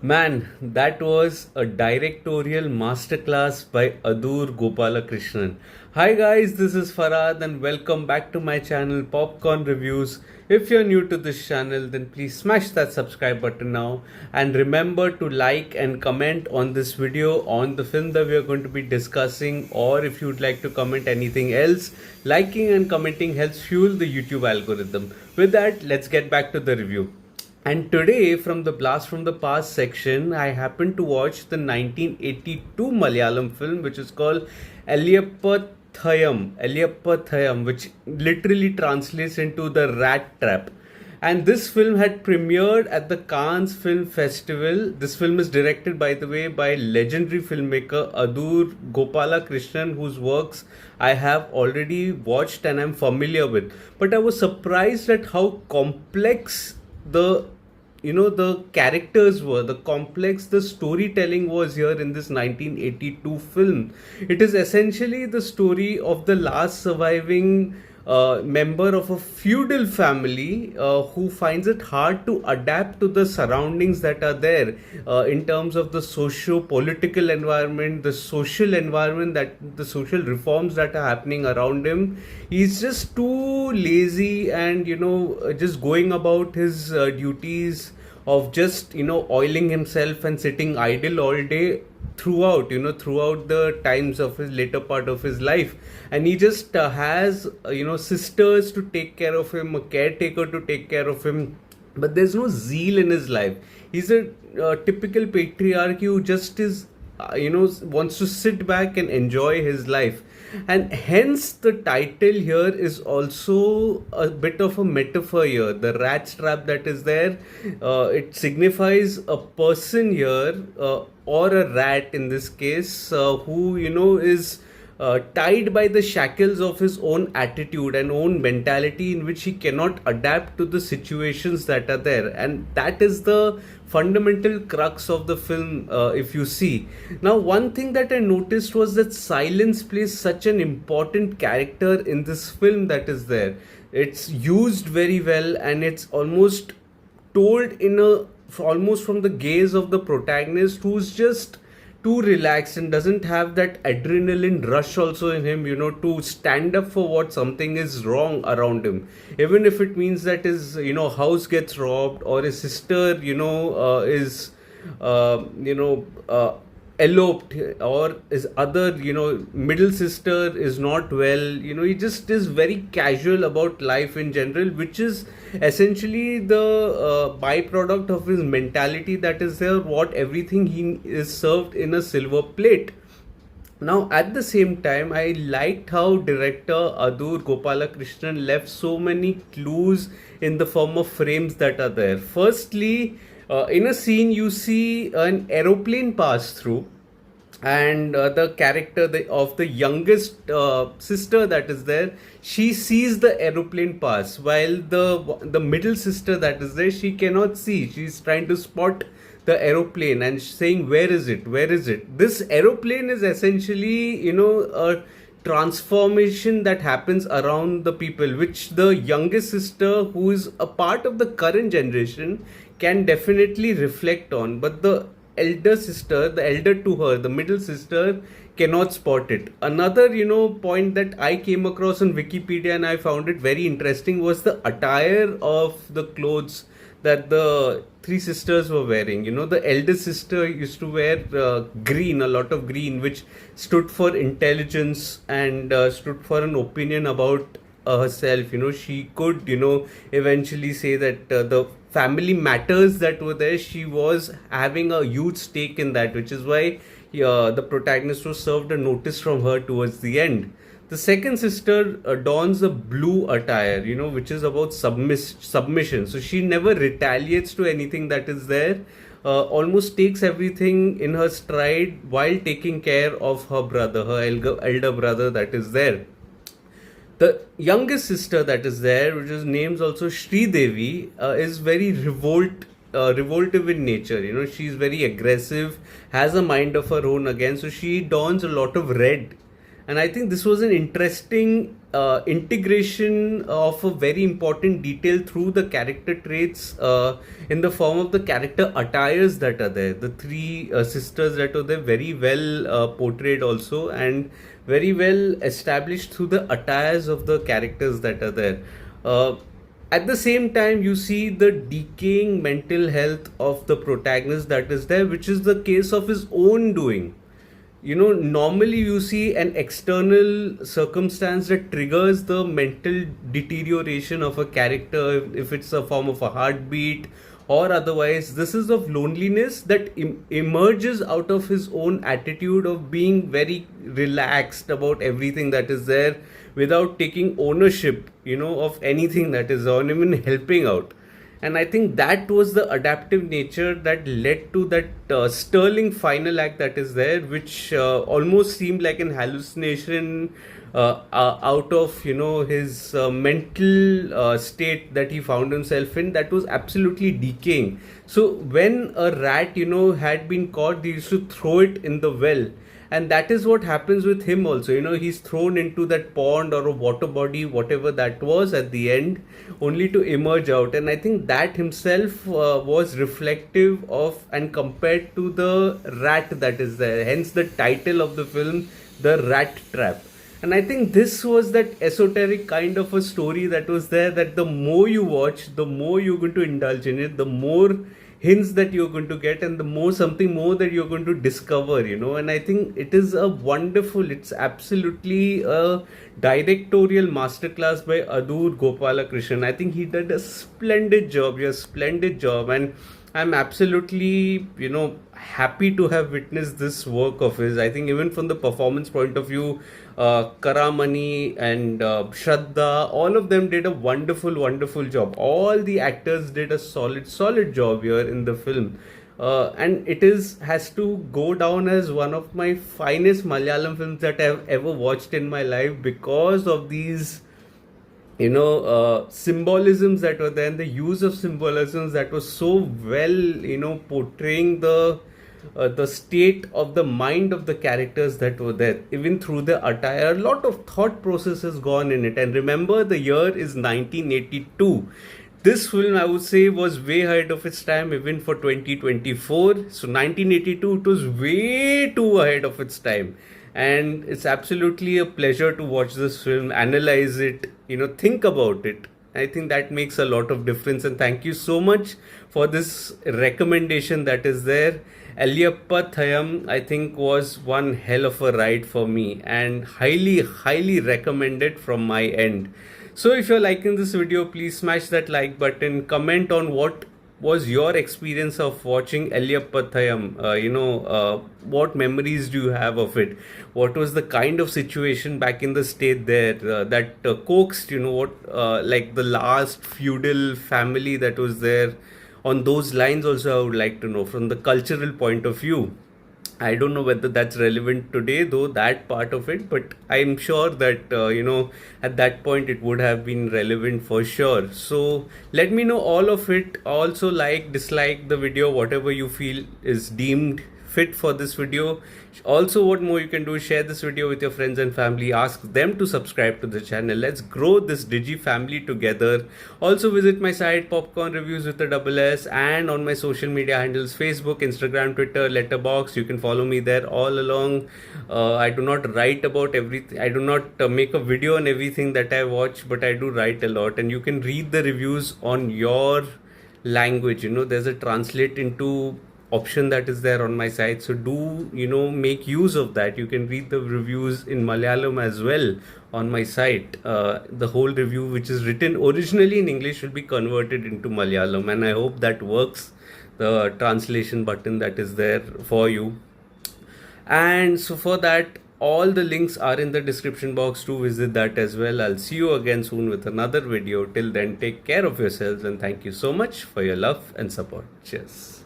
Man, that was a directorial masterclass by Adoor Gopalakrishnan. Hi guys, this is Farad and welcome back to my channel Popcorn Reviews. If you're new to this channel, then please smash that subscribe button now and remember to like and comment on this video on the film that we are going to be discussing, or if you'd like to comment anything else, liking and commenting helps fuel the YouTube algorithm. With that, let's get back to the review. And today, from the Blast from the Past section, I happened to watch the 1982 Malayalam film, which is called Elippathayam, which literally translates into the rat trap. And this film had premiered at the Cannes Film Festival. This film is directed, by the way, by legendary filmmaker Adoor Gopalakrishnan, whose works I have already watched and I'm familiar with. But I was surprised at how complex the characters were, the complex the storytelling was here in this 1982 film. It is essentially the story of the last surviving member of a feudal family who finds it hard to adapt to the surroundings that are there in terms of the socio-political environment, the social environment, that the social reforms that are happening around him. He's just too lazy and just going about his duties of just oiling himself and sitting idle all day throughout the times of his later part of his life. And he just has sisters to take care of him, a caretaker to take care of him, but there's no zeal in his life. He's a typical patriarch who just is wants to sit back and enjoy his life. And hence the title here is also a bit of a metaphor here. The rat trap that is there, it signifies a person here, or a rat in this case, who is tied by the shackles of his own attitude and own mentality, in which he cannot adapt to the situations that are there. And that is the fundamental crux of the film, if you see. Now, one thing that I noticed was that silence plays such an important character in this film that is there. It's used very well, and it's almost told in a almost from the gaze of the protagonist, who's just too relaxed and doesn't have that adrenaline rush also in him, to stand up for what something is wrong around him, even if it means that his house gets robbed, or his sister is eloped, or his other middle sister is not well. He just is very casual about life in general, which is essentially the byproduct of his mentality that is there, what everything he is served in a silver plate. Now, at the same time, I liked how director Adoor Gopalakrishnan left so many clues in the form of frames that are there. Firstly, in a scene, you see an aeroplane pass through, and the character of the youngest sister that is there, she sees the aeroplane pass, while the middle sister that is there, she cannot see. She's trying to spot the aeroplane and saying, where is it? This aeroplane is essentially a transformation that happens around the people, which the youngest sister, who is a part of the current generation, can definitely reflect on. But the elder sister, the elder to her, the middle sister, cannot spot it. Another point that I came across on Wikipedia and I found it very interesting was the attire of the clothes that the three sisters were wearing. The elder sister used to wear green, a lot of green, which stood for intelligence and stood for an opinion about herself. She could eventually say that the family matters that were there, she was having a huge stake in that, which is why the protagonist was served a notice from her towards the end. The second sister dons a blue attire, which is about submission. So she never retaliates to anything that is there, almost takes everything in her stride while taking care of her brother, her elder brother that is there. The youngest sister that is there, which is named also Sri Devi, is very revoltive in nature. She's very aggressive, has a mind of her own again. So she dons a lot of red, And I think this was an interesting integration of a very important detail through the character traits in the form of the character attires that are there. The three sisters that are there, very well portrayed also, and very well established through the attires of the characters that are there. Uh, at the same time, you see the decaying mental health of the protagonist that is there, which is the case of his own doing. Normally you see an external circumstance that triggers the mental deterioration of a character, if it's a form of a heartbeat or otherwise. This is of loneliness that emerges out of his own attitude of being very relaxed about everything that is there, without taking ownership of anything that is on, even helping out. And I think that was the adaptive nature that led to that sterling final act that is there, which almost seemed like an hallucination out of his mental state that he found himself in, that was absolutely decaying. So when a rat had been caught, they used to throw it in the well, and that is what happens with him also. He's thrown into that pond or a water body, whatever that was at the end, only to emerge out. And I think that himself was reflective of and compared to the rat that is there, hence the title of the film, The Rat Trap. And I think this was that esoteric kind of a story that was there, that the more you watch, the more you're going to indulge in it, the more hints that you're going to get, and the more something more that you're going to discover. And I think it's absolutely a directorial masterclass by Adoor Gopalakrishnan. I think he did a splendid job, and I'm absolutely happy to have witnessed this work of his. I think even from the performance point of view, Karamani and Shraddha, all of them did a wonderful job. All the actors did a solid job here in the film. And has to go down as one of my finest Malayalam films that I've ever watched in my life, because of these symbolisms that were there, and the use of symbolisms that was so well portraying the state of the mind of the characters that were there, even through the attire. A lot of thought process has gone in it. And remember, the year is 1982. This film, I would say, was way ahead of its time, even for 2024. So 1982, it was way too ahead of its time. And it's absolutely a pleasure to watch this film, analyze it, think about it. I think that makes a lot of difference. And thank you so much for this recommendation that is there. Elippathayam, I think, was one hell of a ride for me, and highly recommended from my end. So if you're liking this video, please smash that like button, comment on what was your experience of watching Elippathayam. What memories do you have of it? What was the kind of situation back in the state there that coaxed, like the last feudal family that was there? On those lines also, I would like to know from the cultural point of view. I don't know whether that's relevant today, though, that part of it, but I'm sure that, at that point it would have been relevant for sure. So let me know all of it. Also, like, dislike the video, whatever you feel is deemed fit for this video. Also, what more you can do is share this video with your friends and family. Ask them to subscribe to the channel. Let's grow this Digi family together. Also, visit my site Popcorn Reviews with a double S, and on my social media handles Facebook, Instagram, Twitter, Letterboxd. You can follow me there all along. I do not write about everything. I do not make a video on everything that I watch, but I do write a lot, and you can read the reviews on your language. There's a translate into option that is there on my site, so do make use of that. You can read the reviews in Malayalam as well on my site. The whole review, which is written originally in English, will be converted into Malayalam, and I hope that works, the translation button that is there for you. And so for that, all the links are in the description box. To visit that as well. I'll see you again soon with another video. Till then, take care of yourselves, and thank you so much for your love and support. Cheers.